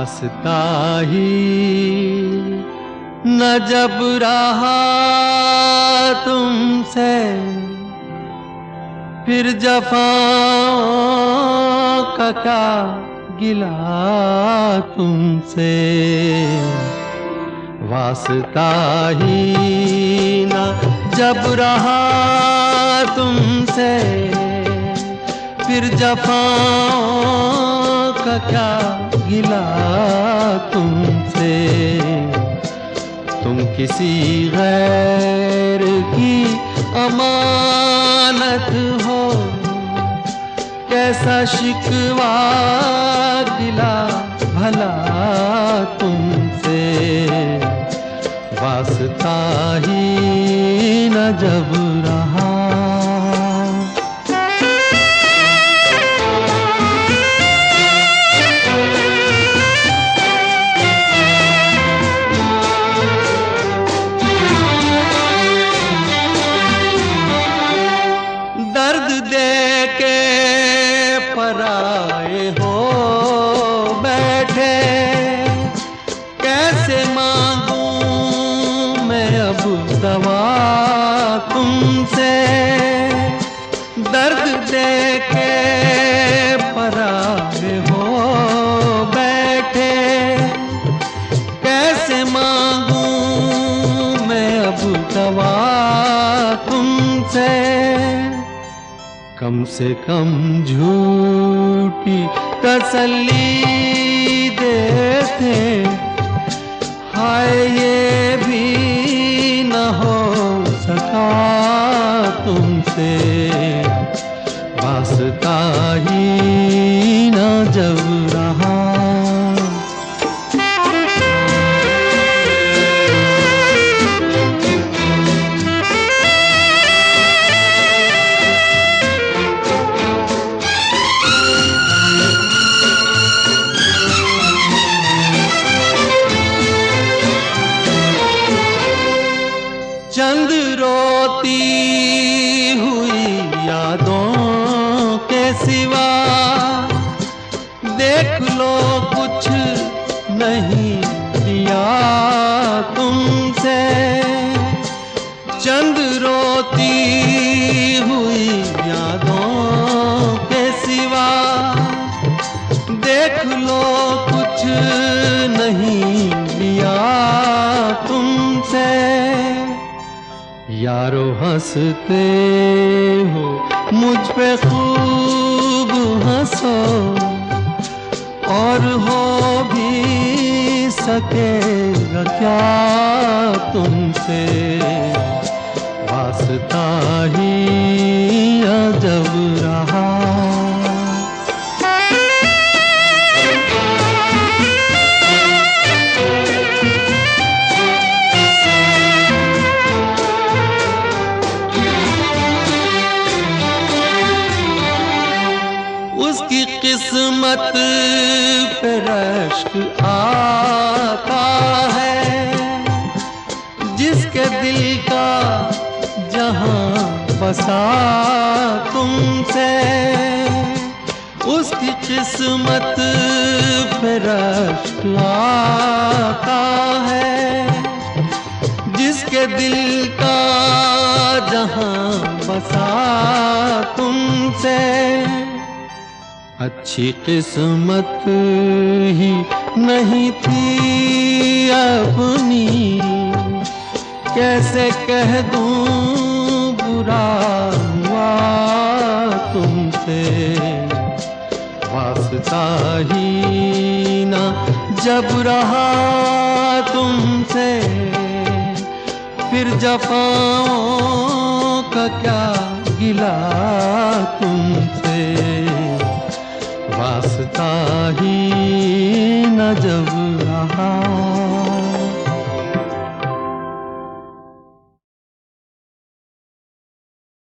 वास्ता ही न जब रहा तुमसे, फिर जफ़ाओं का क्या गिला तुमसे। वास्ता ही न जब रहा तुमसे, फिर जफ़ाओं का क्या गिला तुमसे। तुम किसी गैर की अमानत हो, कैसा शिकवा गिला भला तुमसे। वास्ता ही न जब रहा। दर्द दे के पराए हो बैठे, कैसे मांगूं मैं अब दवा तुमसे। दर्द दे के पराए हो बैठे, कैसे मांगूं मैं अब दवा तुमसे। कम से कम झूठी तसल्ली देते, हाय ये भी न हो सका तुमसे। वास्ता ही न जब रहा। चंद रोती हुई यादों के सिवा, देख लो कुछ नहीं किया तुमसे। चंद रोती हुई यादों के सिवा, देख लो कुछ नहीं लिया तुमसे। यारो हंसते हो मुझ पे खूब हंसो, और हो भी सकेगा क्या तुमसे। वास्ता ही अजब रहा। उसकी किस्मत पे रश्क आता है, जिसके दिल का जहां बसा तुमसे। उसकी किस्मत पे रश्क आता है, जिसके दिल का जहां बसा तुमसे। अच्छी किस्मत ही नहीं थी अपनी, कैसे कह दूं बुरा हुआ तुमसे। वास्ता ही न जब रहा तुमसे, फिर जफ़ाओं का क्या गिला तुमसे। वास्ता ही न जब रहा।